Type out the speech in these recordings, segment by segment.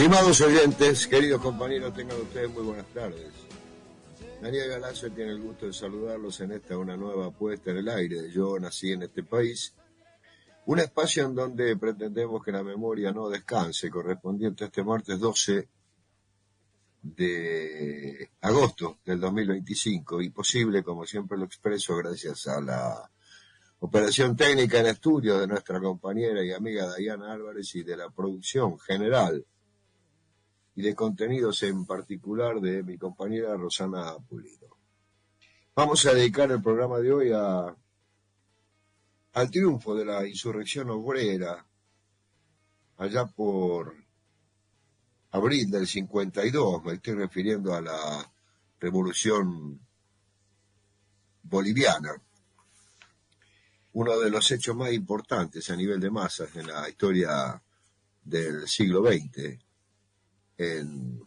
Estimados oyentes, queridos compañeros, tengan ustedes muy buenas tardes. Daniel Galazo tiene el gusto de saludarlos en esta una nueva puesta en el aire. Yo nací en este país, un espacio en donde pretendemos que la memoria no descanse, correspondiente a este martes 12 de agosto del 2025, y posible, como siempre lo expreso, gracias a la operación técnica en estudio de nuestra compañera y amiga Dayana Álvarez y de la producción general y de contenidos en particular de mi compañera Rosana Pulido. Vamos a dedicar el programa de hoy al triunfo de la insurrección obrera allá por abril del 52, me estoy refiriendo a la revolución boliviana, uno de los hechos más importantes a nivel de masas en la historia del siglo XX en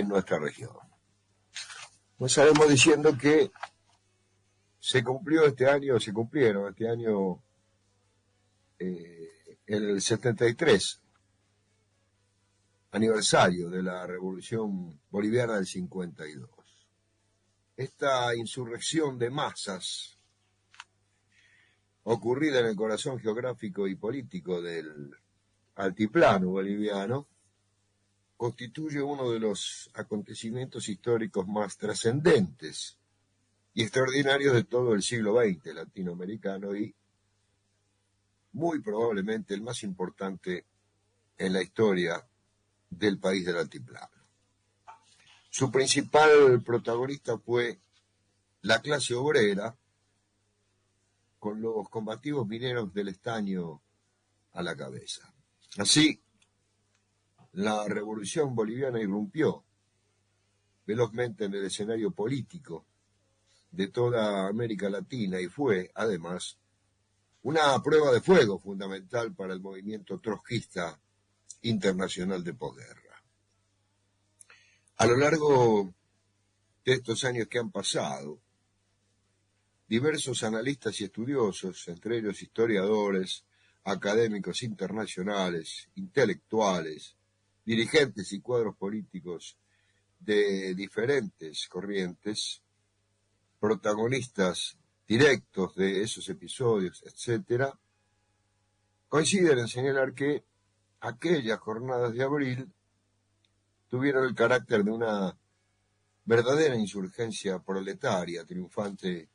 nuestra región. Comenzaremos diciendo que se cumplieron este año el 73 aniversario de la Revolución Boliviana del 52. Esta insurrección de masas ocurrida en el corazón geográfico y político del altiplano boliviano constituye uno de los acontecimientos históricos más trascendentes y extraordinarios de todo el siglo XX latinoamericano y muy probablemente el más importante en la historia del país del altiplano. Su principal protagonista fue la clase obrera, con los combativos mineros del estaño a la cabeza. Así, la revolución boliviana irrumpió velozmente en el escenario político de toda América Latina y fue, además, una prueba de fuego fundamental para el movimiento trotskista internacional de posguerra. A lo largo de estos años que han pasado, diversos analistas y estudiosos, entre ellos historiadores, académicos internacionales, intelectuales, dirigentes y cuadros políticos de diferentes corrientes, protagonistas directos de esos episodios, etc., coinciden en señalar que aquellas jornadas de abril tuvieron el carácter de una verdadera insurgencia proletaria triunfante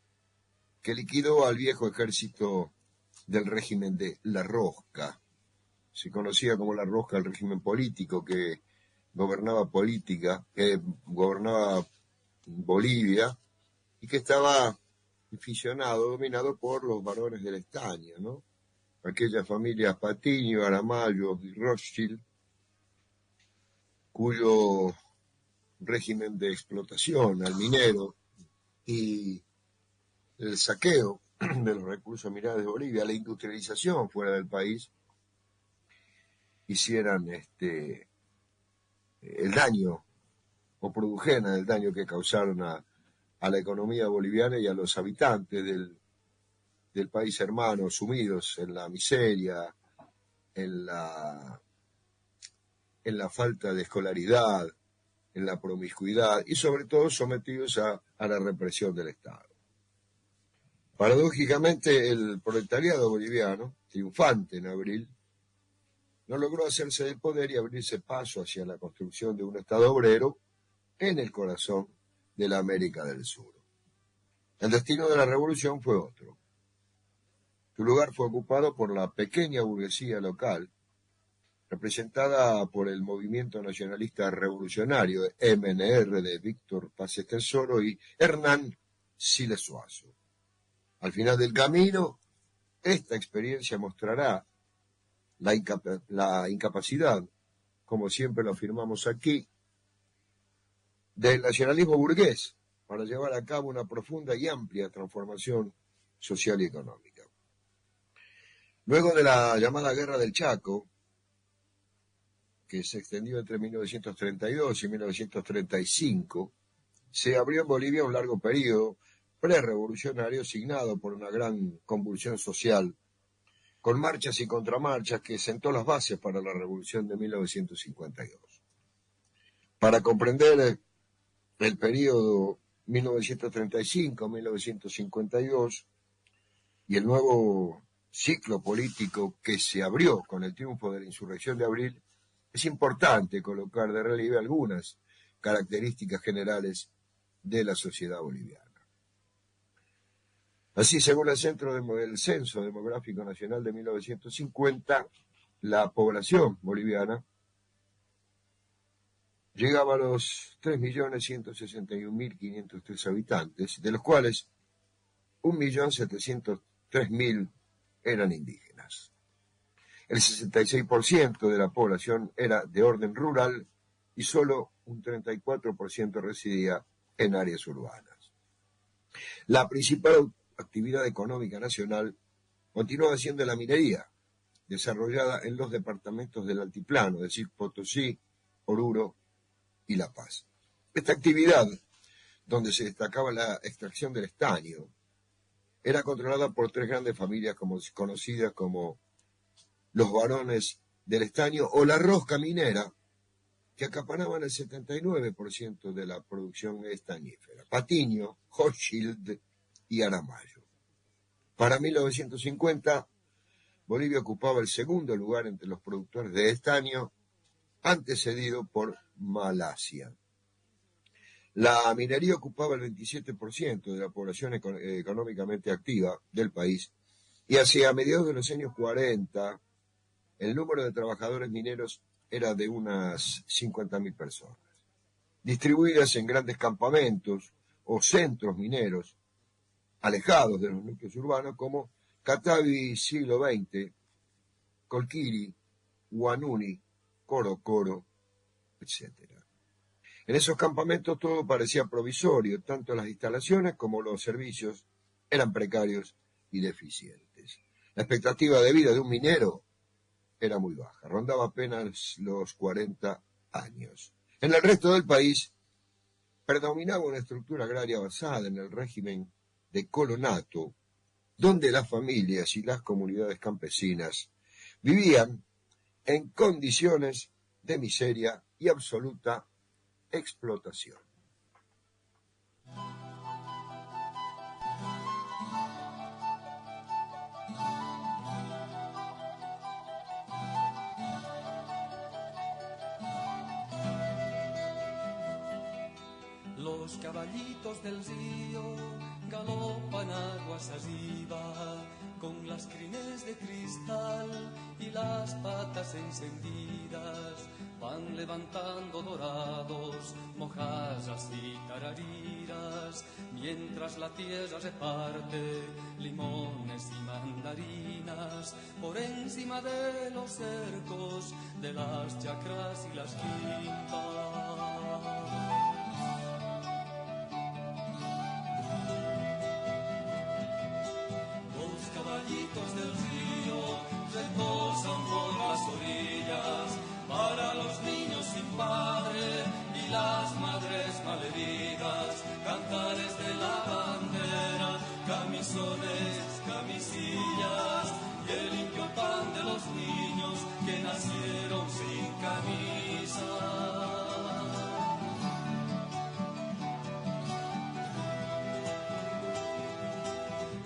que liquidó al viejo ejército del régimen de La Rosca. Se conocía como La Rosca el régimen político que gobernaba Bolivia y que estaba dominado por los varones del estaño, ¿no? Aquellas familias Patiño, Aramayo y Rothschild, cuyo régimen de explotación al minero y el saqueo de los recursos minerales de Bolivia, la industrialización fuera del país, hicieran el daño o produjeran el daño que causaron a la economía boliviana y a los habitantes del país hermano, sumidos en la miseria, en la falta de escolaridad, en la promiscuidad y sobre todo sometidos a la represión del Estado. Paradójicamente, el proletariado boliviano, triunfante en abril, no logró hacerse del poder y abrirse paso hacia la construcción de un Estado obrero en el corazón de la América del Sur. El destino de la revolución fue otro. Su lugar fue ocupado por la pequeña burguesía local, representada por el Movimiento Nacionalista Revolucionario, MNR, de Víctor Paz Estenssoro y Hernán Siles Suazo. Al final del camino, esta experiencia mostrará la incapacidad, como siempre lo afirmamos aquí, del nacionalismo burgués para llevar a cabo una profunda y amplia transformación social y económica. Luego de la llamada Guerra del Chaco, que se extendió entre 1932 y 1935, se abrió en Bolivia un largo periodo prerevolucionario signado por una gran convulsión social con marchas y contramarchas que sentó las bases para la Revolución de 1952. Para comprender el periodo 1935-1952 y el nuevo ciclo político que se abrió con el triunfo de la insurrección de abril, es importante colocar de relieve algunas características generales de la sociedad boliviana. Así, según el Censo Demográfico Nacional de 1950, la población boliviana llegaba a los 3.161.503 habitantes, de los cuales 1.703.000 eran indígenas. El 66% de la población era de orden rural y solo un 34% residía en áreas urbanas. La principal actividad económica nacional continúa siendo la minería, desarrollada en los departamentos del altiplano, es decir, Potosí, Oruro y La Paz. Esta actividad, donde se destacaba la extracción del estaño, era controlada por tres grandes familias conocidas como los varones del estaño o la rosca minera, que acaparaban el 79% de la producción estañífera: Patiño, Hochschild y Aramayo. Para 1950, Bolivia ocupaba el segundo lugar entre los productores de estaño, antecedido por Malasia. La minería ocupaba el 27% de la población económicamente activa del país, y hacia mediados de los años 40, el número de trabajadores mineros era de unas 50.000 personas, distribuidas en grandes campamentos o centros mineros, alejados de los núcleos urbanos, como Catavi siglo XX, Colquiri, Huanuni, Coro, etc. En esos campamentos todo parecía provisorio, tanto las instalaciones como los servicios eran precarios y deficientes. La expectativa de vida de un minero era muy baja, rondaba apenas los 40 años. En el resto del país predominaba una estructura agraria basada en el régimen de colonato, donde las familias y las comunidades campesinas vivían en condiciones de miseria y absoluta explotación. Los caballitos del río galopan aguas arriba, con las crines de cristal y las patas encendidas, van levantando dorados, mojarras y tarariras, mientras la tierra reparte limones y mandarinas, por encima de los cercos, de las chacras y las quintas. Caballitos del río reposan por las orillas, para los niños sin padre y las madres malheridas, cantares de la bandera, camisones, camisillas y el limpio pan de los niños que nacieron sin camisa.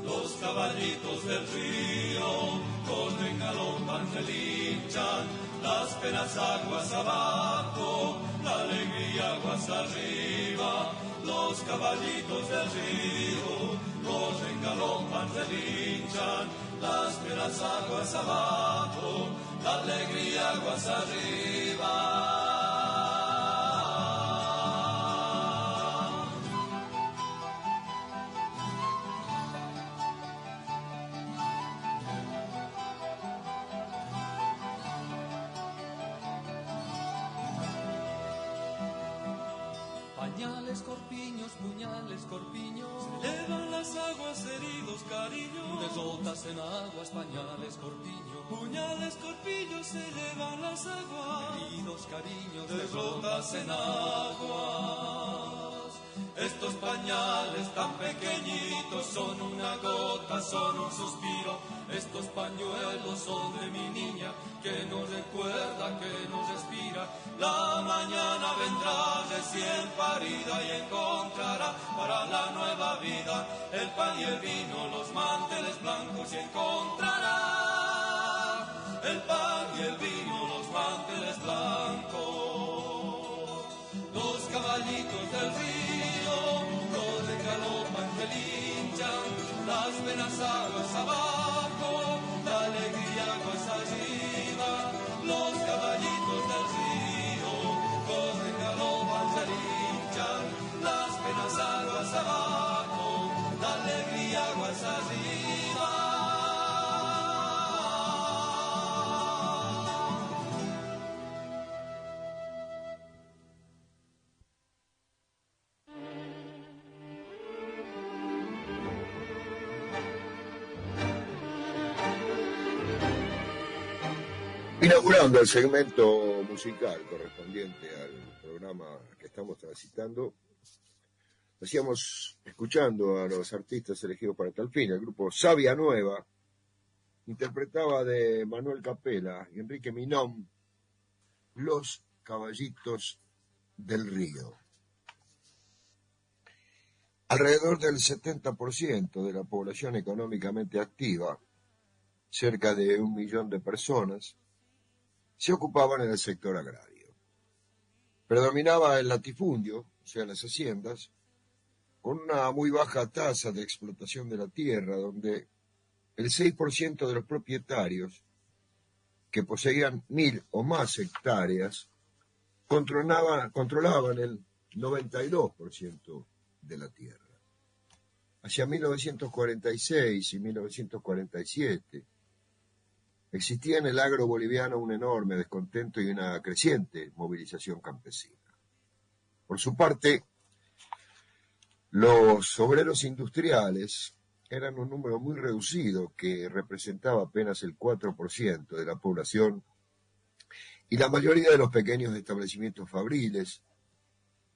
Los caballitos del río corren, galopan, relinchan, las penas aguas abajo, la alegría aguas arriba. Los caballitos del río corren, galopan, relinchan, las penas aguas abajo, la alegría aguas arriba. Pañales, corpiños, puñales, corpiños, se elevan las aguas, heridos, cariños, derrotas en aguas, pañales, corpiños, puñales, corpiños, se elevan las aguas, heridos, cariños, derrotas en aguas. Esto estos pañales tan pequeñitos son una gota, son un suspiro. Estos pañuelos son de mi niña, que nos recuerda, que nos respira. La mañana vendrá recién parida y encontrará para la nueva vida el pan y el vino, los manteles blancos, y encontrará el pan y el vino, los manteles blancos. Los caballitos del río corren, galopan, que linchan, las penas aguas abajo, la alegría aguas arriba. Los caballitos del río corren, galopan, se linchan, las penas aguas abajo, la alegría aguas arriba. Inaugurando el segmento musical correspondiente al programa que estamos transitando, decíamos, escuchando a los artistas elegidos para tal fin. El grupo Savia Nueva interpretaba de Manuel Capela y Enrique Minón Los Caballitos del Río. Alrededor del 70% de la población económicamente activa, cerca de 1 millón de personas, se ocupaban en el sector agrario. Predominaba el latifundio, o sea, las haciendas, con una muy baja tasa de explotación de la tierra, donde el 6% de los propietarios que poseían 1.000 o más hectáreas controlaban el 92% de la tierra. Hacia 1946 y 1947 existía en el agro boliviano un enorme descontento y una creciente movilización campesina. Por su parte, los obreros industriales eran un número muy reducido que representaba apenas el 4% de la población, y la mayoría de los pequeños establecimientos fabriles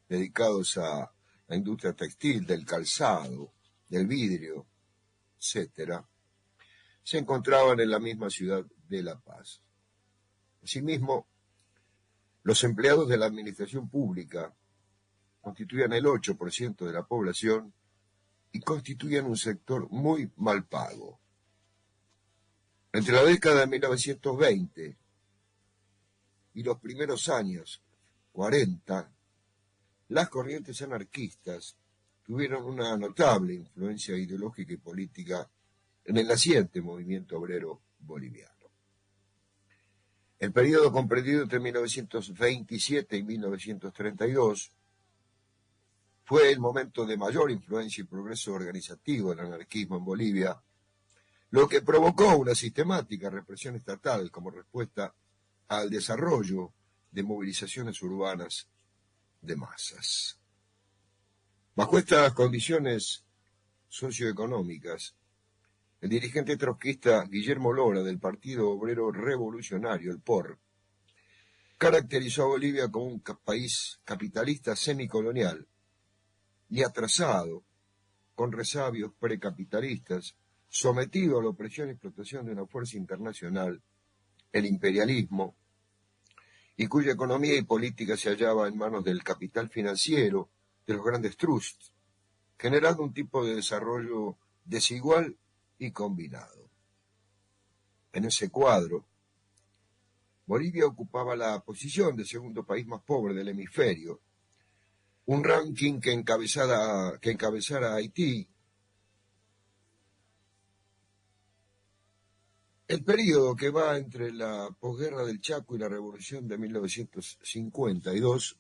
dedicados a la industria textil, del calzado, del vidrio, etcétera, se encontraban en la misma ciudad de La Paz. Asimismo, los empleados de la administración pública constituían el 8% de la población y constituían un sector muy mal pago. Entre la década de 1920 y los primeros años 40, las corrientes anarquistas tuvieron una notable influencia ideológica y política en el naciente movimiento obrero boliviano. El periodo comprendido entre 1927 y 1932 fue el momento de mayor influencia y progreso organizativo del anarquismo en Bolivia, lo que provocó una sistemática represión estatal como respuesta al desarrollo de movilizaciones urbanas de masas. Bajo estas condiciones socioeconómicas, el dirigente trotskista Guillermo Lora del Partido Obrero Revolucionario, el POR, caracterizó a Bolivia como un país capitalista semicolonial y atrasado, con resabios precapitalistas, sometido a la opresión y explotación de una fuerza internacional, el imperialismo, y cuya economía y política se hallaba en manos del capital financiero, de los grandes trusts, generando un tipo de desarrollo desigual y combinado. En ese cuadro, Bolivia ocupaba la posición de segundo país más pobre del hemisferio, un ranking que encabezara a Haití. El período que va entre la posguerra del Chaco y la revolución de 1952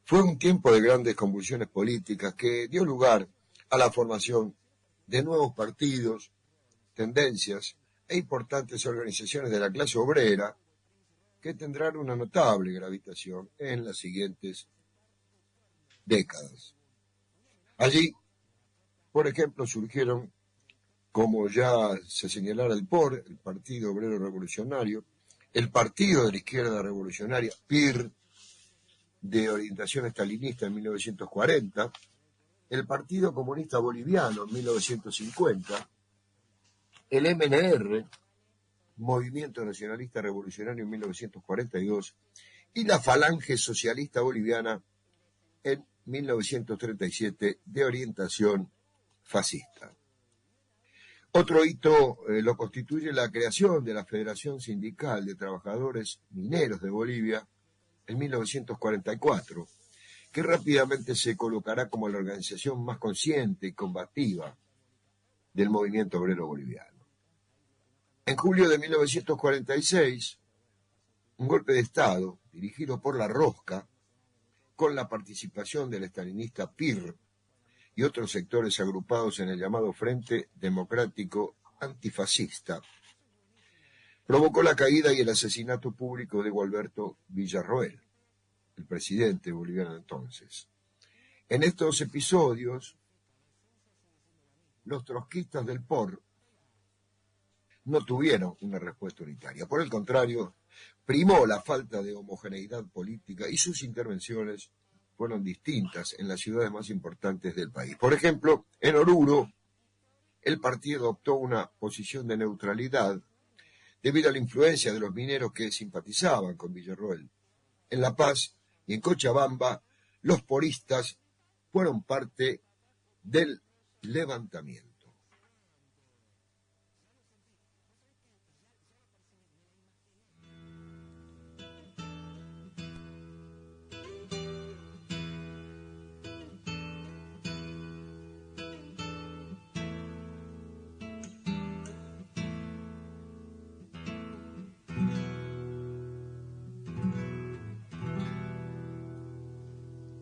fue un tiempo de grandes convulsiones políticas que dio lugar a la formación de nuevos partidos, tendencias e importantes organizaciones de la clase obrera que tendrán una notable gravitación en las siguientes décadas. Allí, por ejemplo, surgieron, como ya se señalara, el POR, el Partido Obrero Revolucionario, el Partido de la Izquierda Revolucionaria, PIR, de orientación estalinista en 1940, el Partido Comunista Boliviano en 1950, el MNR, Movimiento Nacionalista Revolucionario en 1942, y la Falange Socialista Boliviana en 1937, de orientación fascista. Otro hito lo constituye la creación de la Federación Sindical de Trabajadores Mineros de Bolivia en 1944, que rápidamente se colocará como la organización más consciente y combativa del movimiento obrero boliviano. En julio de 1946, un golpe de Estado dirigido por La Rosca, con la participación del estalinista PIR y otros sectores agrupados en el llamado Frente Democrático Antifascista, provocó la caída y el asesinato público de Gualberto Villarroel, el presidente boliviano entonces. En estos episodios, los trotskistas del POR no tuvieron una respuesta unitaria. Por el contrario, primó la falta de homogeneidad política y sus intervenciones fueron distintas en las ciudades más importantes del país. Por ejemplo, en Oruro, el partido adoptó una posición de neutralidad debido a la influencia de los mineros que simpatizaban con Villarroel. En La Paz y en Cochabamba, los poristas fueron parte del levantamiento.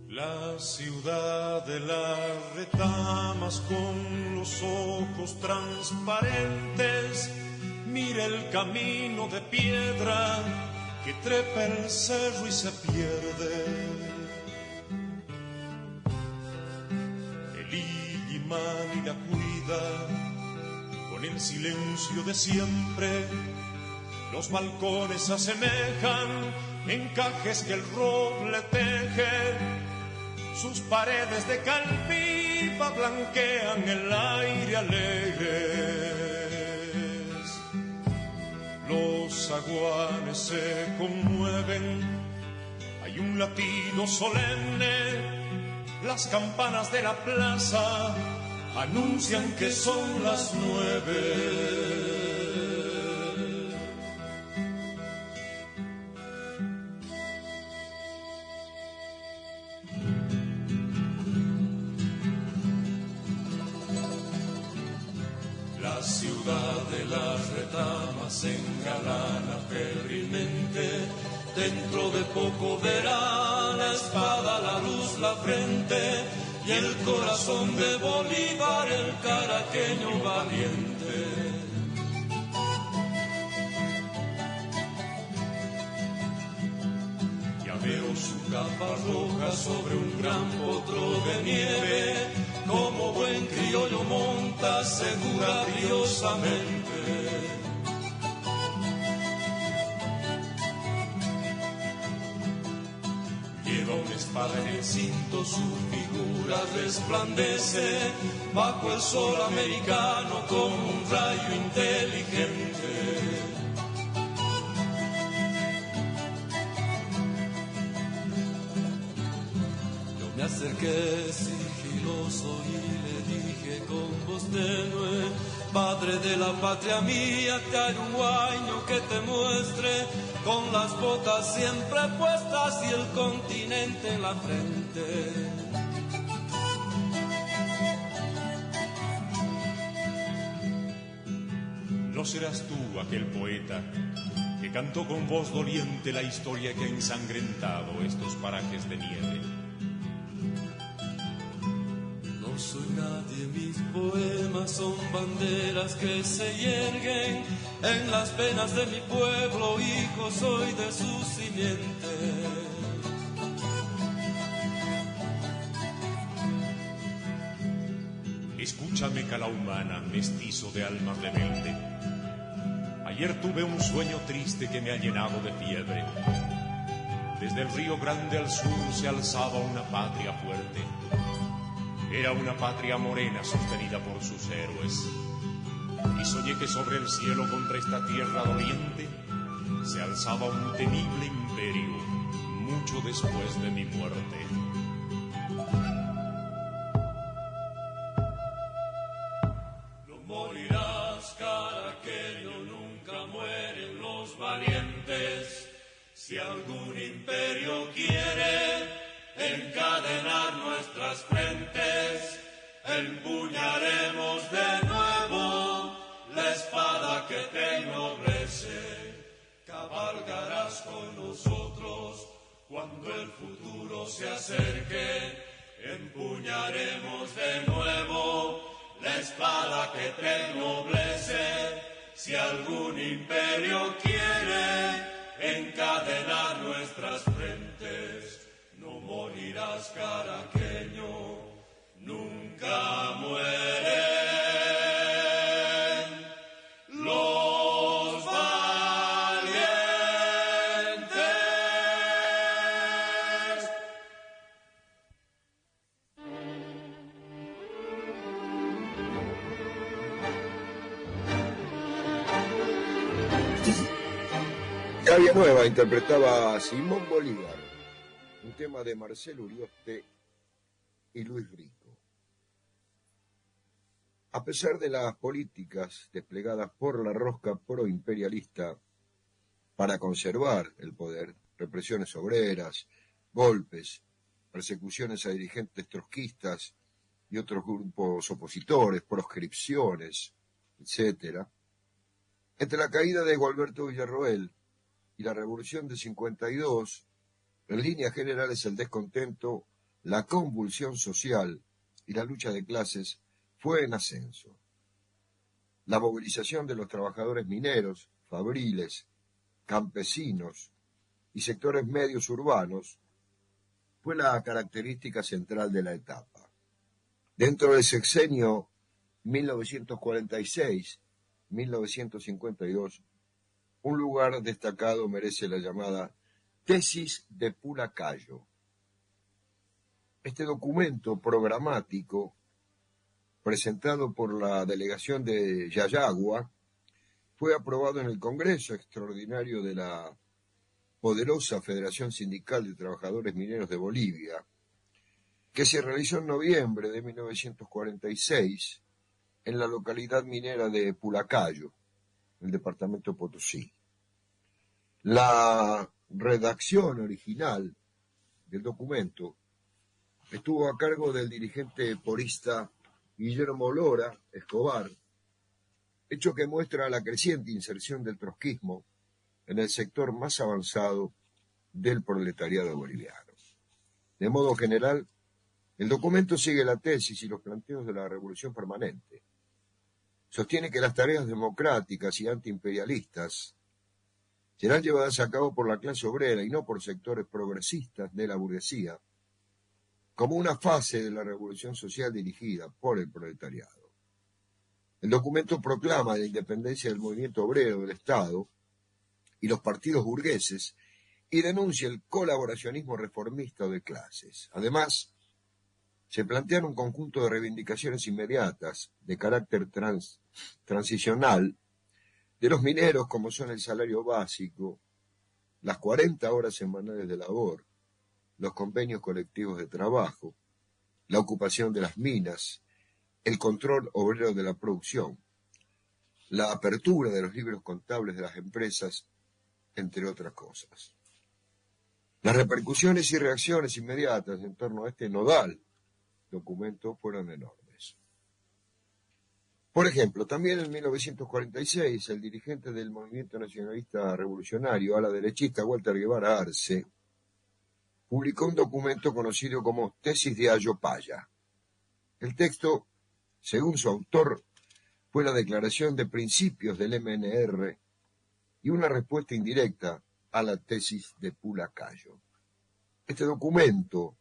La ciudad de las retamas con los ojos transparentes mira el camino de piedra que trepa el cerro y se pierde. El Illimani la cuida con el silencio de siempre. Los balcones se asemejan encajes que el roble teje. Sus paredes de calpifa blanquean el aire alegres. Los aguanes se conmueven, hay un latido solemne. Las campanas de la plaza anuncian que son las 9. Se engalana febrilmente, dentro de poco verá la espada, la luz, la frente y el corazón de Bolívar, el caraqueño valiente. Ya veo su capa roja sobre un gran potro de nieve, como buen criollo monta segura briosamente. Una espada en el cinto, su figura resplandece bajo el sol americano como un rayo inteligente. Yo me acerqué sigiloso y le dije con voz tenue: Padre de la patria mía, te haré un guaño que te muestre, con las botas siempre puestas y el continente en la frente. ¿No serás tú aquel poeta que cantó con voz doliente la historia que ha ensangrentado estos parajes de nieve? No soy nadie, mis poemas son banderas que se yerguen en las penas de mi pueblo, hijo soy de su simiente. Escúchame, Calaumana, mestizo de alma rebelde. Ayer tuve un sueño triste que me ha llenado de fiebre. Desde el Río Grande al sur se alzaba una patria fuerte. era una patria morena sostenida por sus héroes. Y soñé que sobre el cielo contra esta tierra doliente se alzaba un temible imperio mucho después de mi muerte. No morirás, caraqueño, nunca mueren los valientes. Si algún imperio quiere encadenar nuestras frentes, empuñaremos de nuevo la espada que te ennoblece. Cabalgarás con nosotros cuando el futuro se acerque. Empuñaremos de nuevo la espada que te ennoblece. Si algún imperio quiere encadenar nuestras frentes, no morirás, caraqueño, nunca mueren los valientes. Gavia Nueva interpretaba a Simón Bolívar, un tema de Marcelo Urioste y Luis Rico. A pesar de las políticas desplegadas por la rosca proimperialista para conservar el poder, represiones obreras, golpes, persecuciones a dirigentes trotskistas y otros grupos opositores, proscripciones, etc., entre la caída de Gualberto Villarroel y la Revolución de 52, en líneas generales el descontento, la convulsión social y la lucha de clases fue en ascenso. La movilización de los trabajadores mineros, fabriles, campesinos y sectores medios urbanos fue la característica central de la etapa. Dentro del sexenio 1946-1952, un lugar destacado merece la llamada Tesis de Pulácayo. Este documento programático, presentado por la delegación de Yayagua, fue aprobado en el Congreso Extraordinario de la poderosa Federación Sindical de Trabajadores Mineros de Bolivia, que se realizó en noviembre de 1946 en la localidad minera de Pulácayo, el departamento Potosí. La redacción original del documento estuvo a cargo del dirigente porista Guillermo Lora Escobar, hecho que muestra la creciente inserción del trotskismo en el sector más avanzado del proletariado boliviano. De modo general, el documento sigue la tesis y los planteos de la Revolución Permanente. Sostiene que las tareas democráticas y antiimperialistas serán llevadas a cabo por la clase obrera y no por sectores progresistas de la burguesía, como una fase de la revolución social dirigida por el proletariado. El documento proclama la independencia del movimiento obrero del Estado y los partidos burgueses y denuncia el colaboracionismo reformista de clases. Además, se plantean un conjunto de reivindicaciones inmediatas de carácter transicional de los mineros, como son el salario básico, las 40 horas semanales de labor, los convenios colectivos de trabajo, la ocupación de las minas, el control obrero de la producción, la apertura de los libros contables de las empresas, entre otras cosas. Las repercusiones y reacciones inmediatas en torno a este nodal documento fueron enormes. Por ejemplo, también en 1946, el dirigente del movimiento nacionalista revolucionario, ala derechista Walter Guevara Arce, publicó un documento conocido como Tesis de Ayopaya. El texto, según su autor, fue la declaración de principios del MNR y una respuesta indirecta a la tesis de Pulácayo. Este documento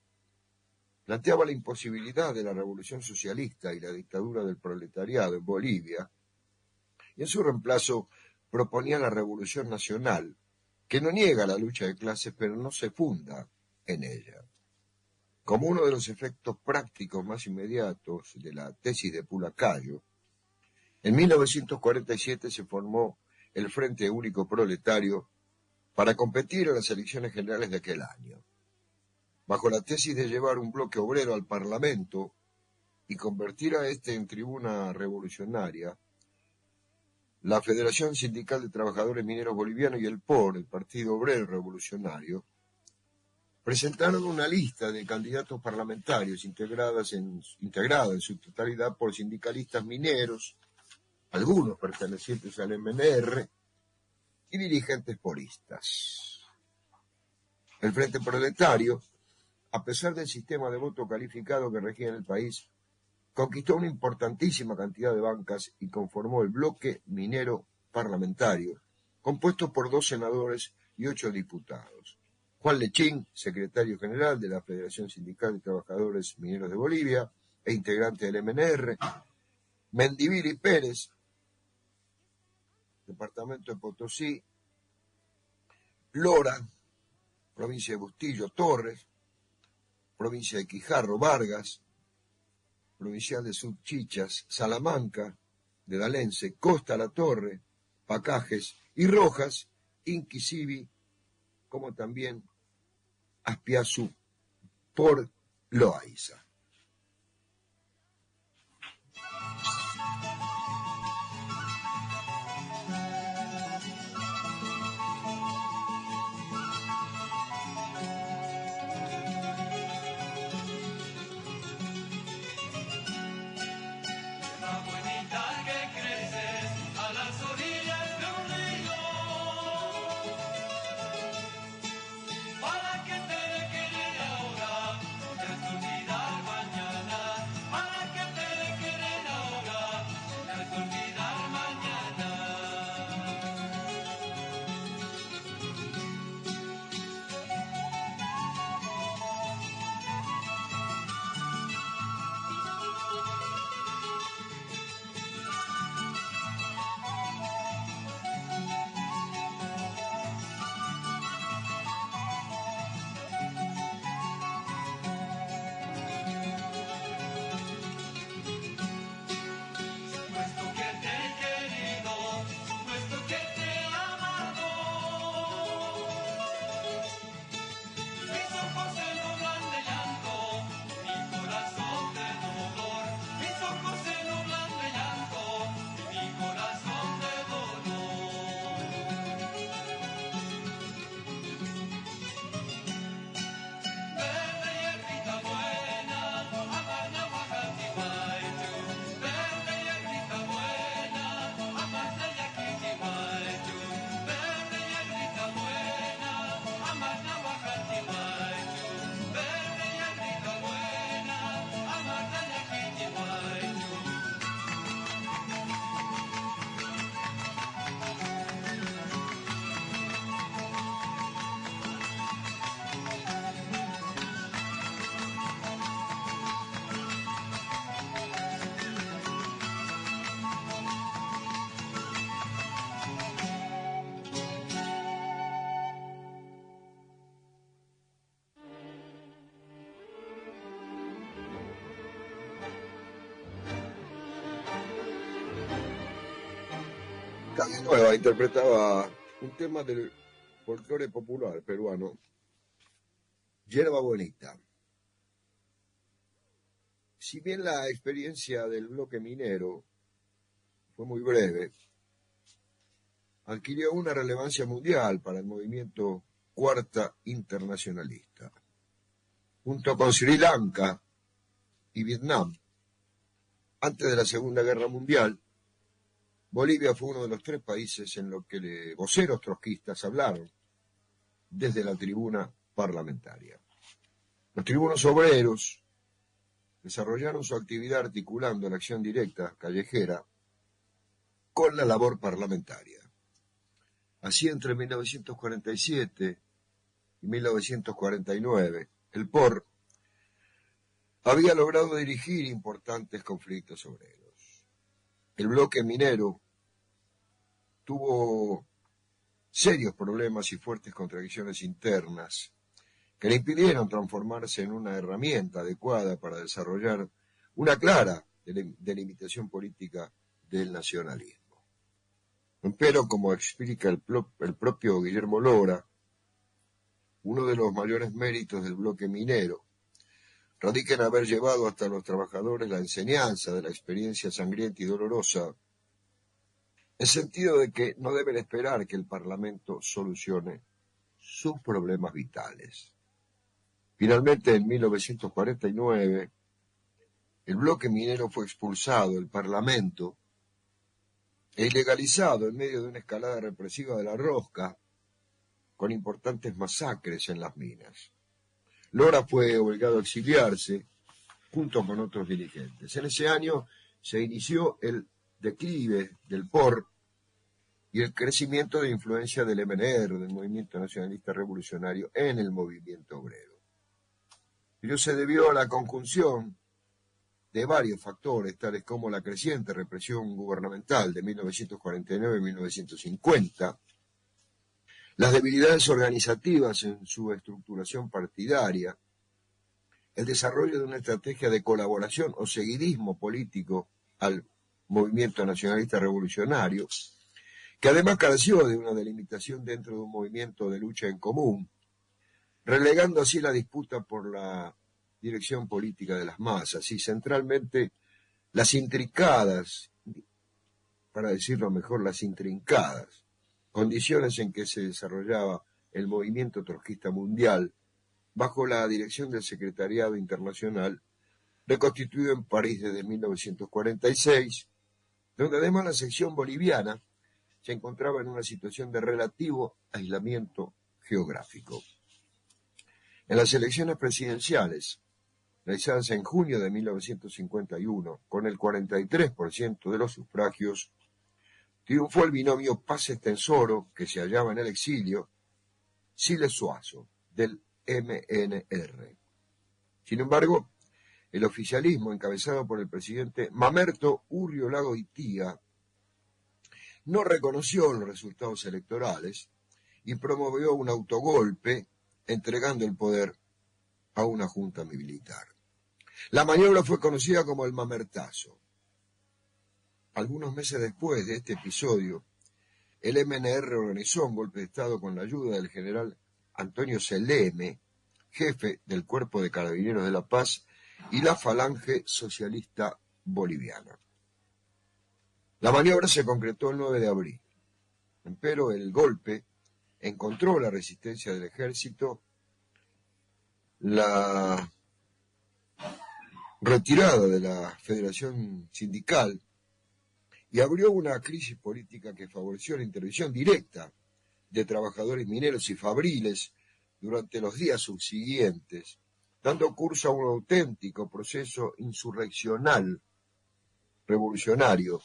planteaba la imposibilidad de la revolución socialista y la dictadura del proletariado en Bolivia, y en su reemplazo proponía la revolución nacional, que no niega la lucha de clases, pero no se funda en ella. Como uno de los efectos prácticos más inmediatos de la tesis de Pulacayo, en 1947 se formó el Frente Único Proletario para competir en las elecciones generales de aquel año. Bajo la tesis de llevar un bloque obrero al Parlamento y convertir a este en tribuna revolucionaria, la Federación Sindical de Trabajadores Mineros Bolivianos y el POR, el Partido Obrero Revolucionario, presentaron una lista de candidatos parlamentarios integrada en su totalidad por sindicalistas mineros, algunos pertenecientes al MNR, y dirigentes poristas. El Frente Proletario, a pesar del sistema de voto calificado que regía en el país, conquistó una importantísima cantidad de bancas y conformó el bloque minero parlamentario, compuesto por 2 senadores y 8 diputados. Juan Lechín, secretario general de la Federación Sindical de Trabajadores Mineros de Bolivia e integrante del MNR, Mendiviri Pérez, departamento de Potosí, Lora, provincia de Bustillo, Torres, provincia de Quijarro, Vargas, provincial de Subchichas, Salamanca, de Dalense, Costa La Torre, Pacajes y Rojas, Inquisivi, como también Aspiazú por Loaiza. Calle Nueva interpretaba un tema del folclore popular peruano, Yerba Bonita. Si bien la experiencia del bloque minero fue muy breve, adquirió una relevancia mundial para el movimiento Cuarta Internacionalista. Junto con Sri Lanka y Vietnam, antes de la Segunda Guerra Mundial, Bolivia fue uno de los 3 países en los que voceros trotskistas hablaron desde la tribuna parlamentaria. Los tribunos obreros desarrollaron su actividad articulando la acción directa callejera con la labor parlamentaria. Así, entre 1947 y 1949, el POR había logrado dirigir importantes conflictos obreros. El bloque minero tuvo serios problemas y fuertes contradicciones internas que le impidieron transformarse en una herramienta adecuada para desarrollar una clara delimitación política del nacionalismo. Pero, como explica el propio Guillermo Lora, uno de los mayores méritos del bloque minero radica en haber llevado hasta los trabajadores la enseñanza de la experiencia sangrienta y dolorosa, en sentido de que no deben esperar que el Parlamento solucione sus problemas vitales. Finalmente, en 1949, el bloque minero fue expulsado del Parlamento e ilegalizado en medio de una escalada represiva de la rosca, con importantes masacres en las minas. Lora fue obligado a exiliarse junto con otros dirigentes. En ese año se inició el declive del POR y el crecimiento de influencia del MNR, del Movimiento Nacionalista Revolucionario, en el movimiento obrero. Ello se debió a la conjunción de varios factores, tales como la creciente represión gubernamental de 1949 y 1950, las debilidades organizativas en su estructuración partidaria, el desarrollo de una estrategia de colaboración o seguidismo político al movimiento nacionalista revolucionario, que además careció de una delimitación dentro de un movimiento de lucha en común, relegando así la disputa por la dirección política de las masas y centralmente las intrincadas, para decirlo mejor, las intrincadas condiciones en que se desarrollaba el movimiento trotskista mundial bajo la dirección del Secretariado Internacional, reconstituido en París desde 1946, donde además la sección boliviana se encontraba en una situación de relativo aislamiento geográfico. En las elecciones presidenciales, realizadas en junio de 1951, con el 43% de los sufragios, triunfó el binomio Paz-Estensoro, que se hallaba en el exilio, Siles Suazo, del MNR. Sin embargo, el oficialismo, encabezado por el presidente Mamerto Urriolago-Itía, no reconoció los resultados electorales y promovió un autogolpe, entregando el poder a una junta militar. La maniobra fue conocida como el Mamertazo. Algunos meses después de este episodio, el MNR organizó un golpe de Estado con la ayuda del general Antonio Seleme, jefe del Cuerpo de Carabineros de La Paz, y la Falange Socialista Boliviana. La maniobra se concretó el 9 de abril, pero el golpe encontró la resistencia del ejército, la retirada de la Federación Sindical, y abrió una crisis política que favoreció la intervención directa de trabajadores mineros y fabriles durante los días subsiguientes, dando curso a un auténtico proceso insurreccional revolucionario,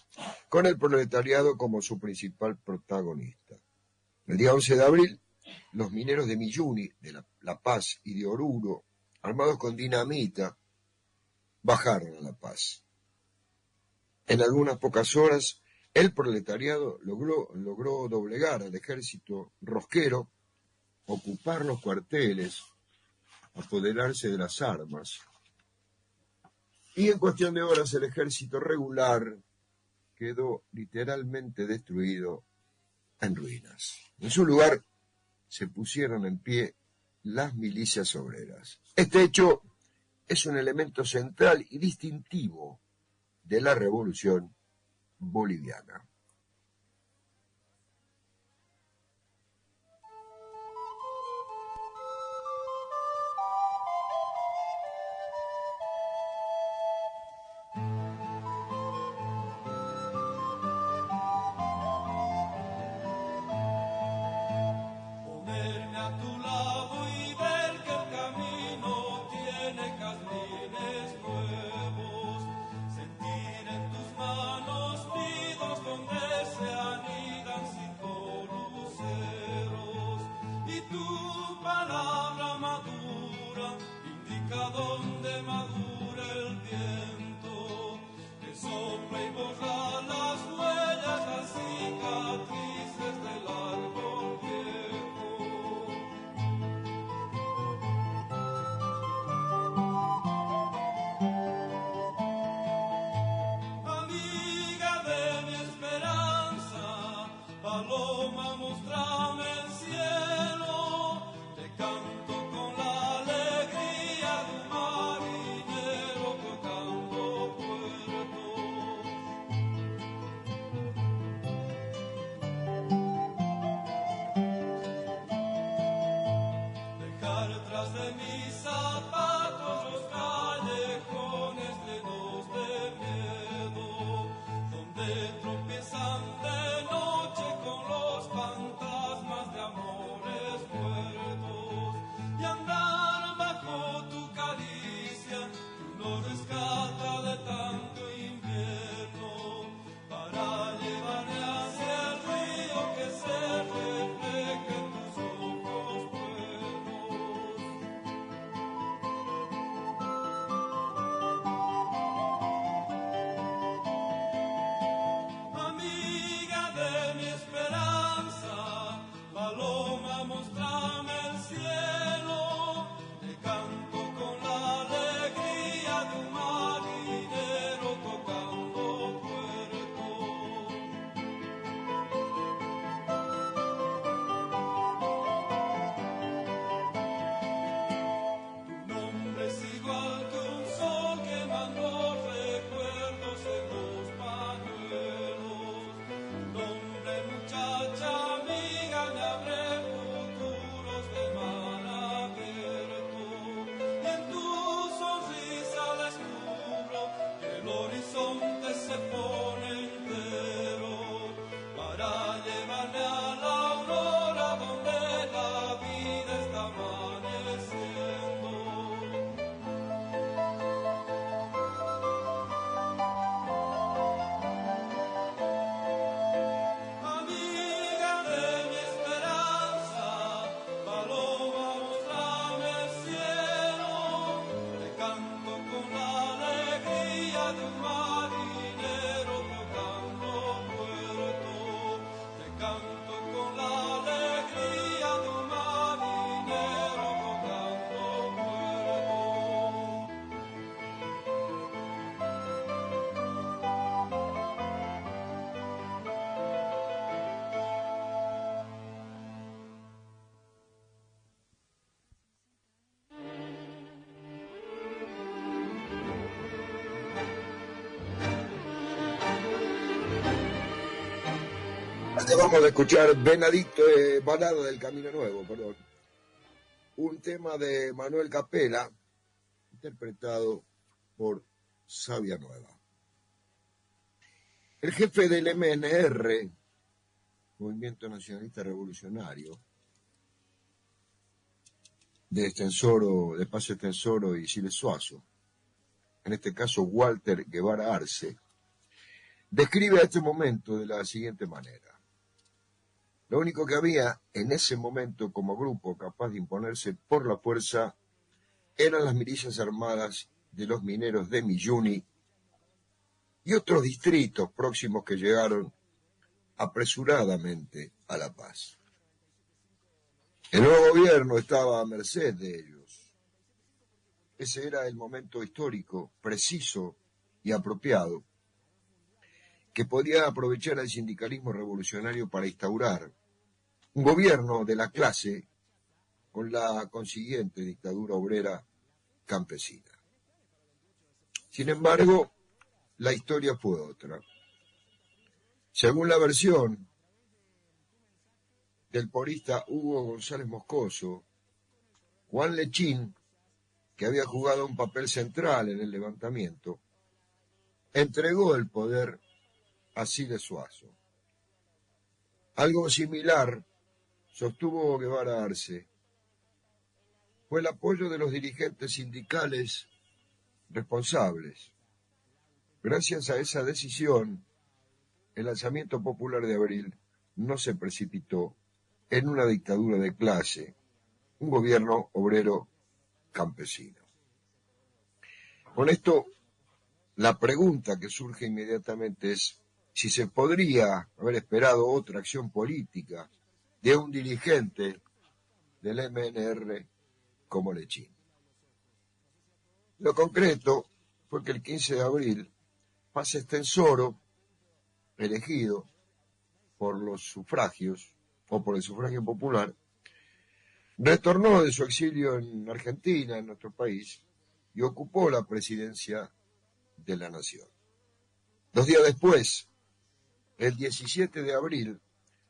con el proletariado como su principal protagonista. El día 11 de abril, los mineros de Milluni, de La Paz y de Oruro, armados con dinamita, bajaron a La Paz. En algunas pocas horas, el proletariado logró doblegar al ejército rosquero, ocupar los cuarteles, apoderarse de las armas. Y en cuestión de horas el ejército regular quedó literalmente destruido en ruinas. En su lugar se pusieron en pie las milicias obreras. Este hecho es un elemento central y distintivo de la revolución boliviana. Ponerme a tu lado y ver que el camino tiene jazmines nuevos, sentir en tus manos vidos donde de mis zapatos los callejones llenos de miedo, donde tropiezan de noche con los fantasmas de amores muertos, y andar bajo tu caricia que uno rescata de tanto invierno, para llevarme hacia el río que se refleje en tus ojos buenos. Amiga de mi esperanza, paloma, mostrame el cielo, te canto con la alegría de un marinero tocando puerto. Tu nombre es igual que un sol quemando recuerdos en los pañuelos. Tu nombre, muchacha amiga, me abre futuros de mar abierto. Y en tu sonrisa descubro que el horizonte se pone entero, para llevarme a la aurora donde la vida está amaneciendo. Amiga de mi esperanza, paloma, mostrame el cielo, te canto con la alegría de un marinero tocando puerto, te canto con la alegría de un marinero tocando puerto. Vamos a escuchar Venadito, Balada del Camino Nuevo, perdón. Un tema de Manuel Capela, interpretado por Sabia Nueva. El jefe del MNR, Movimiento Nacionalista Revolucionario, de Paz Extensoro y Siles Suazo, en este caso Walter Guevara Arce, describe a este momento de la siguiente manera. Lo único que había en ese momento como grupo capaz de imponerse por la fuerza eran las milicias armadas de los mineros de Milluni y otros distritos próximos que llegaron apresuradamente a La Paz. El nuevo gobierno estaba a merced de ellos. Ese era el momento histórico, preciso y apropiado que podía aprovechar el sindicalismo revolucionario para instaurar un gobierno de la clase con la consiguiente dictadura obrera campesina. Sin embargo, la historia fue otra. Según la versión del porista Hugo González Moscoso, Juan Lechín, que había jugado un papel central en el levantamiento, entregó el poder a Siles Suazo. Algo similar sostuvo Guevara Arce. Fue el apoyo de los dirigentes sindicales responsables. Gracias a esa decisión, el alzamiento popular de abril no se precipitó en una dictadura de clase, un gobierno obrero campesino. Con esto, la pregunta que surge inmediatamente es si se podría haber esperado otra acción política de un dirigente del MNR como Lechín. Lo concreto fue que el 15 de abril, Paz Extensoro, elegido por los sufragios, o por el sufragio popular, retornó de su exilio en Argentina, en nuestro país, y ocupó la presidencia de la nación. 2 días después, el 17 de abril,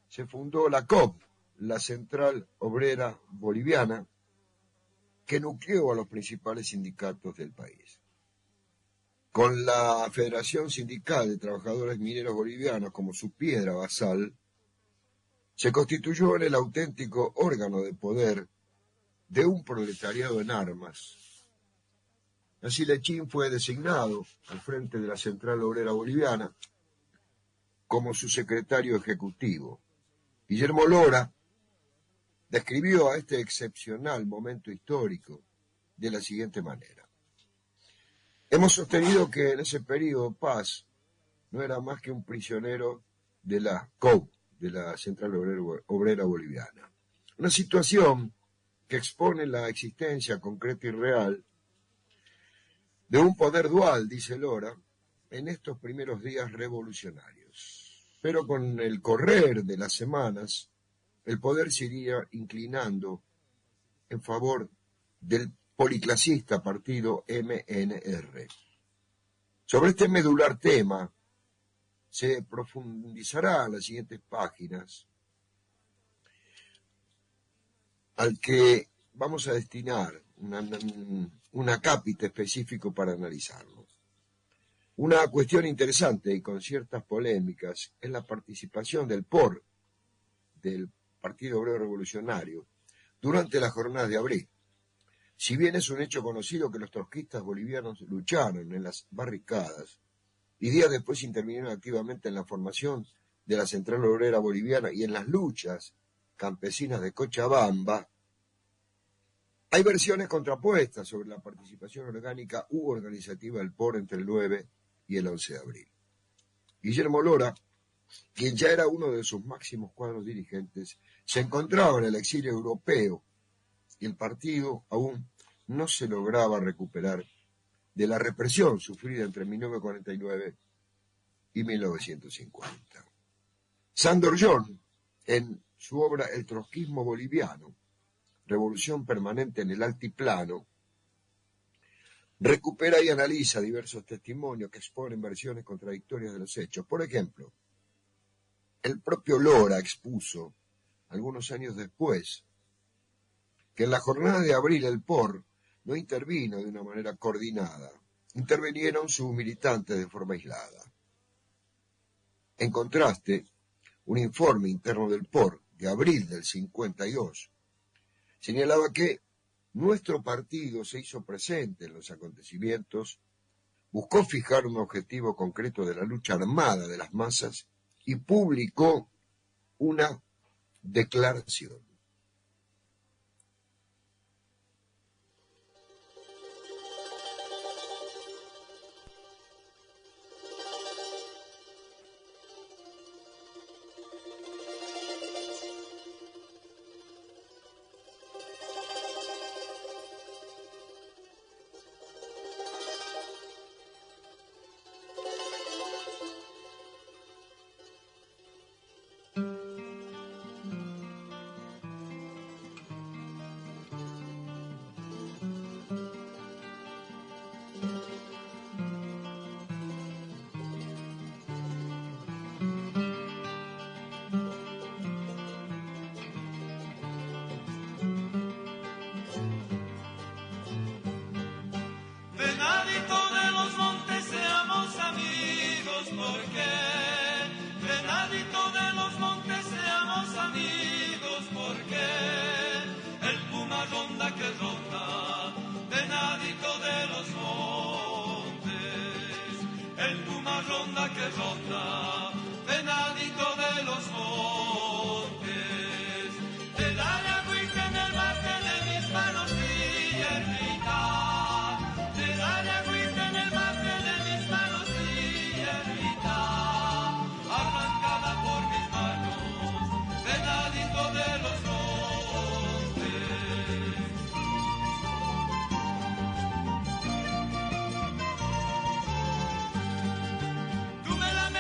se fundó la COP, la Central Obrera Boliviana, que nucleó a los principales sindicatos del país. Con la Federación Sindical de Trabajadores Mineros Bolivianos como su piedra basal, se constituyó en el auténtico órgano de poder de un proletariado en armas. Así Lechín fue designado al frente de la Central Obrera Boliviana como su secretario ejecutivo. Guillermo Lora describió a este excepcional momento histórico de la siguiente manera. Hemos sostenido que en ese periodo Paz no era más que un prisionero de la COB, de la Central Obrera Boliviana. Una situación que expone la existencia concreta y real de un poder dual, dice Lora, en estos primeros días revolucionarios. Pero con el correr de las semanas, el poder se iría inclinando en favor del policlasista partido MNR. Sobre este medular tema se profundizará en las siguientes páginas, al que vamos a destinar un acápite específico para analizarlo. Una cuestión interesante y con ciertas polémicas es la participación del POR, del Partido Obrero Revolucionario, durante las jornadas de abril. Si bien es un hecho conocido que los trotskistas bolivianos lucharon en las barricadas y días después intervinieron activamente en la formación de la Central Obrera Boliviana y en las luchas campesinas de Cochabamba, hay versiones contrapuestas sobre la participación orgánica u organizativa del POR entre el 9 y el 11 de abril. Guillermo Lora, quien ya era uno de sus máximos cuadros dirigentes, se encontraba en el exilio europeo y el partido aún no se lograba recuperar de la represión sufrida entre 1949 y 1950. Sándor John, en su obra El trotskismo boliviano, Revolución permanente en el altiplano, recupera y analiza diversos testimonios que exponen versiones contradictorias de los hechos. Por ejemplo, el propio Lora expuso, algunos años después, que en la jornada de abril el POR no intervino de una manera coordinada, intervinieron sus militantes de forma aislada. En contraste, un informe interno del POR de abril del 52 señalaba que nuestro partido se hizo presente en los acontecimientos, buscó fijar un objetivo concreto de la lucha armada de las masas y publicó una declaración. Tú me la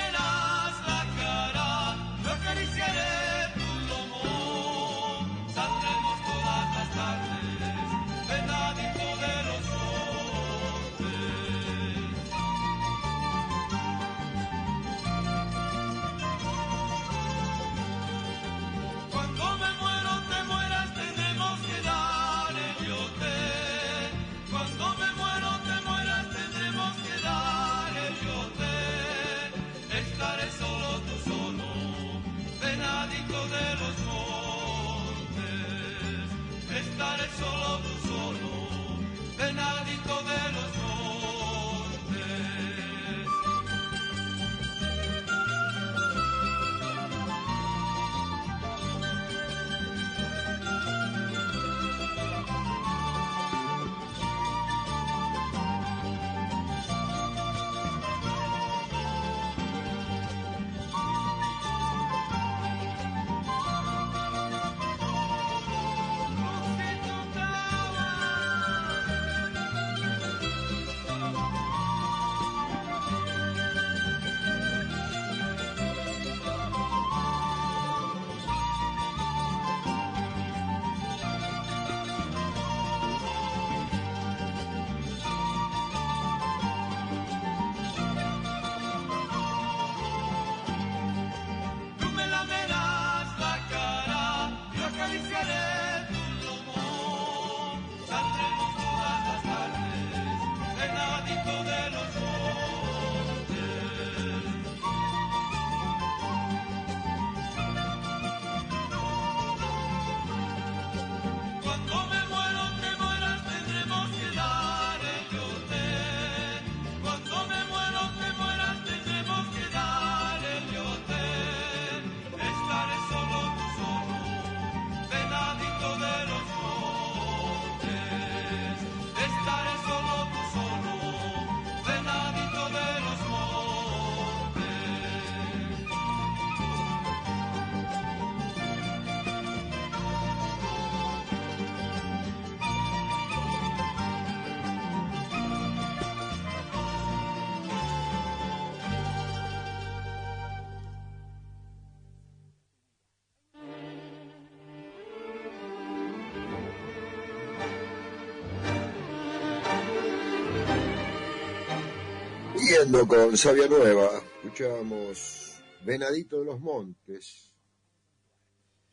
Siguiendo con Sabia Nueva, escuchamos Venadito de los Montes,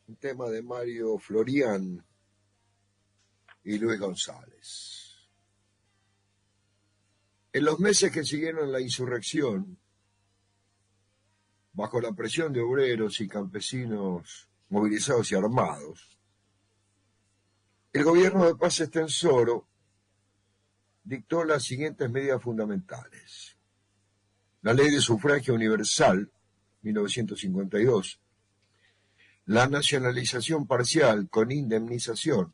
un tema de Mario Florian y Luis González. En los meses que siguieron la insurrección, bajo la presión de obreros y campesinos movilizados y armados, el gobierno de Paz Estenssoro dictó las siguientes medidas fundamentales. La Ley de Sufragio Universal, 1952, la nacionalización parcial con indemnización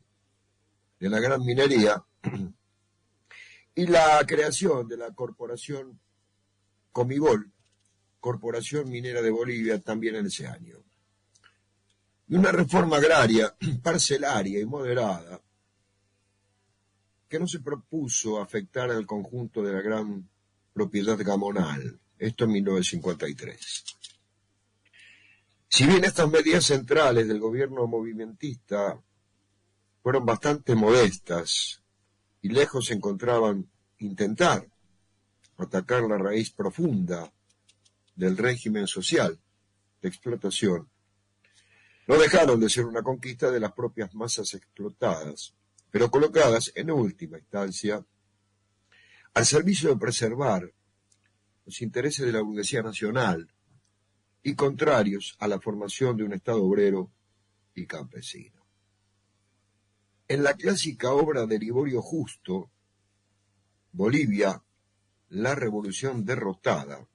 de la gran minería y la creación de la Corporación Comibol, Corporación Minera de Bolivia, también en ese año. Y una reforma agraria, parcelaria y moderada, que no se propuso afectar al conjunto de la gran propiedad gamonal, esto en 1953. Si bien estas medidas centrales del gobierno movimentista fueron bastante modestas y lejos se encontraban intentar atacar la raíz profunda del régimen social de explotación, no dejaron de ser una conquista de las propias masas explotadas, pero colocadas en última instancia al servicio de preservar los intereses de la burguesía nacional y contrarios a la formación de un Estado obrero y campesino. En la clásica obra de Liborio Justo, Bolivia, la revolución derrotada,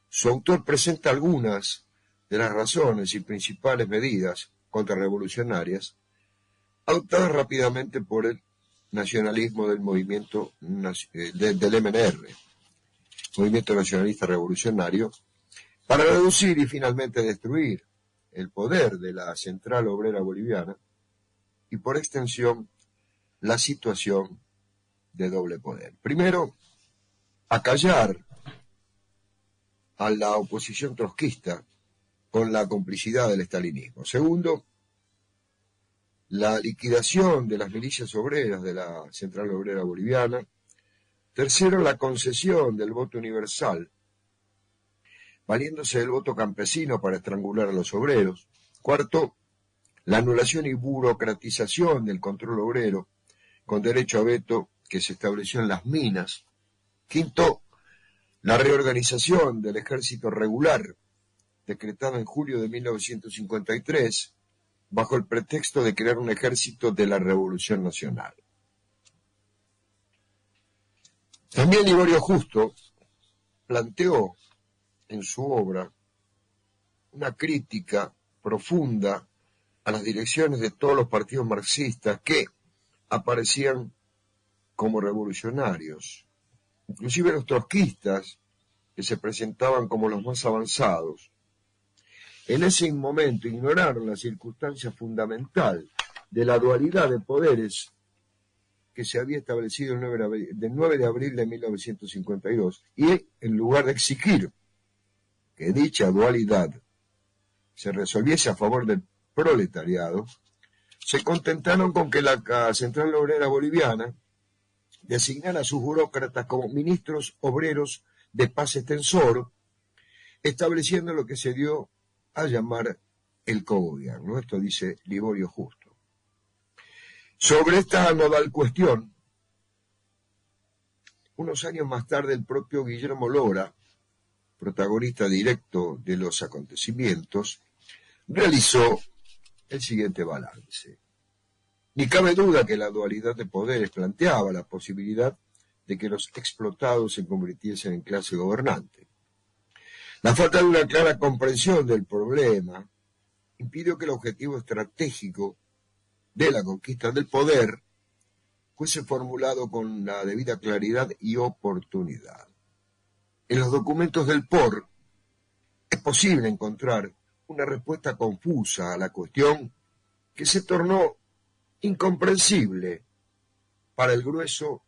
su autor presenta algunas de las razones y principales medidas contrarrevolucionarias adoptadas rápidamente por el nacionalismo del movimiento del MNR, Movimiento Nacionalista Revolucionario, para reducir y finalmente destruir el poder de la Central Obrera Boliviana y por extensión la situación de doble poder. Primero, acallar a la oposición trotskista con la complicidad del estalinismo. Segundo, la liquidación de las milicias obreras de la Central Obrera Boliviana. Tercero, la concesión del voto universal, valiéndose del voto campesino para estrangular a los obreros. Cuarto, la anulación y burocratización del control obrero con derecho a veto que se estableció en las minas. Quinto, la reorganización del ejército regular, decretado en julio de 1953, bajo el pretexto de crear un ejército de la Revolución Nacional. También Liborio Justo planteó en su obra una crítica profunda a las direcciones de todos los partidos marxistas que aparecían como revolucionarios, inclusive los trotskistas, que se presentaban como los más avanzados. En ese momento ignoraron la circunstancia fundamental de la dualidad de poderes que se había establecido el 9 de abril de 1952, y en lugar de exigir que dicha dualidad se resolviese a favor del proletariado, se contentaron con que la Central Obrera Boliviana designara a sus burócratas como ministros obreros de Paz Estenssoro, estableciendo lo que se dio a llamar el cogobierno. Esto dice Liborio Justo. Sobre esta nodal cuestión, Unos años más tarde, el propio Guillermo Lora, protagonista directo de los acontecimientos, realizó el siguiente balance. Ni cabe duda que la dualidad de poderes planteaba la posibilidad de que los explotados se convirtiesen en clase gobernante. La falta de una clara comprensión del problema impidió que el objetivo estratégico de la conquista del poder fuese formulado con la debida claridad y oportunidad. En los documentos del POR es posible encontrar una respuesta confusa a la cuestión que se tornó incomprensible para el grueso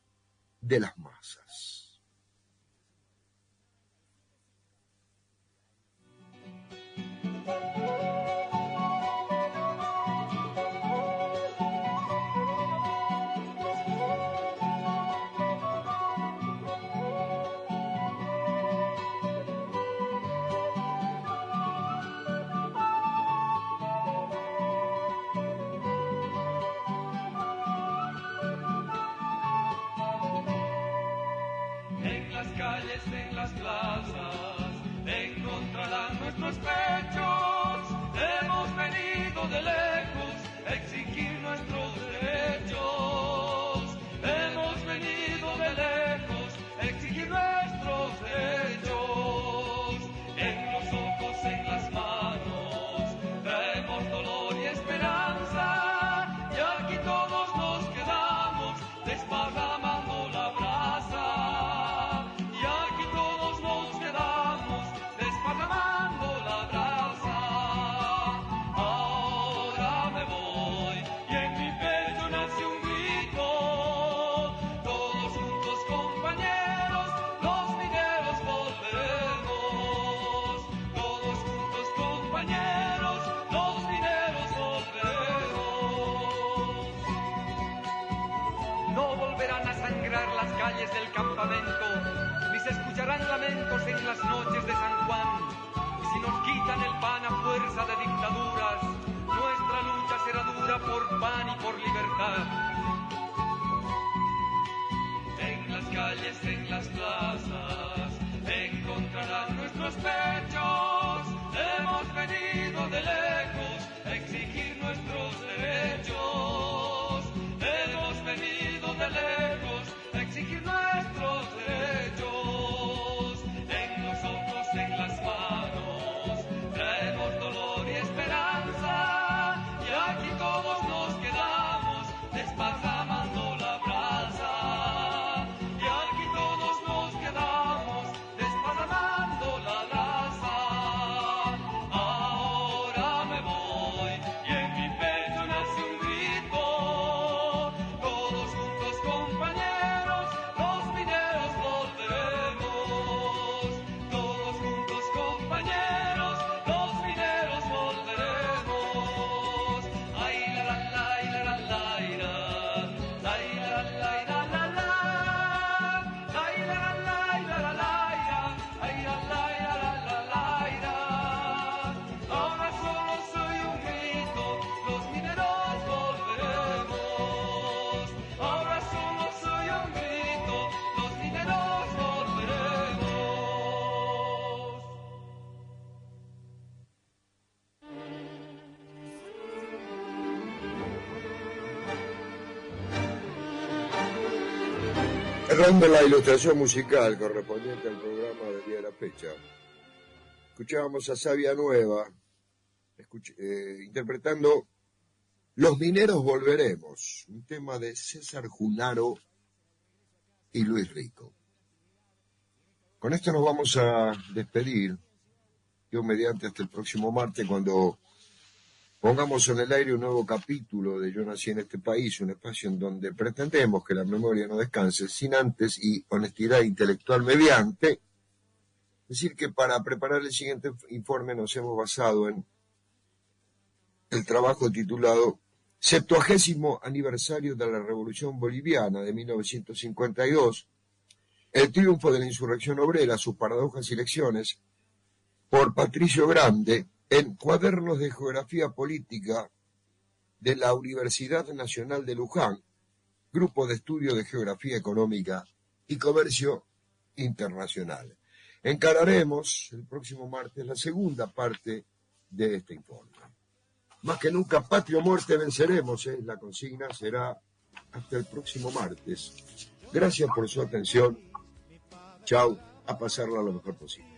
de las masas. En las plazas encontrarán nuestros pechos. Hemos venido de lejos a exigir nuestros derechos. Hemos venido de lejos a exigir nuestros derechos. En los ojos, en las manos, traemos dolor y esperanza. Y aquí todos nos quedamos desparramando la brasa. Del campamento, ni se escucharán lamentos en las noches de San Juan. Y si nos quitan el pan a fuerza de dictaduras, nuestra lucha será dura por pan y por libertad. En las calles, en las plazas, encontrarán nuestros pechos. Hemos venido de lejos a exigir nuestros derechos. Hemos venido de lejos a exigir nuestros derechos. En los ojos, en las manos, traemos dolor y esperanza. Y aquí todos nos quedamos desparramando la brasa. Y aquí todos nos quedamos desparramando la brasa. Ahora me voy y en mi pecho nace un grito. Todos juntos, compañeros, los mineros volveremos. Todos juntos, compañeros, los mineros volveremos. Ay la la la la la la la la la la la la. Ay la la la la la la. Ay la la la la la la. Ahora solo soy un grito, los mineros volveremos. Ahora solo soy un grito, los mineros volveremos. Cerrando la ilustración musical correspondiente al programa del día de la fecha, escuchábamos a Sabia Nueva interpretando Los mineros volveremos, un tema de César Junaro y Luis Rico. Con esto nos vamos a despedir, Dios mediante, hasta el próximo martes, cuando pongamos en el aire un nuevo capítulo de Yo nací en este país, un espacio en donde pretendemos que la memoria no descanse sin antes y honestidad intelectual mediante. Es decir, que para preparar el siguiente informe nos hemos basado en el trabajo titulado 70º aniversario de la Revolución Boliviana de 1952, el triunfo de la insurrección obrera, sus paradojas y lecciones, por Patricio Grande, en Cuadernos de Geografía Política de la Universidad Nacional de Luján, Grupo de Estudio de Geografía Económica y comercio internacional. Encararemos el próximo martes la segunda parte de este informe. Más que nunca, patria o muerte venceremos, la consigna será hasta el próximo martes. Gracias por su atención. Chau, a pasarla lo mejor posible.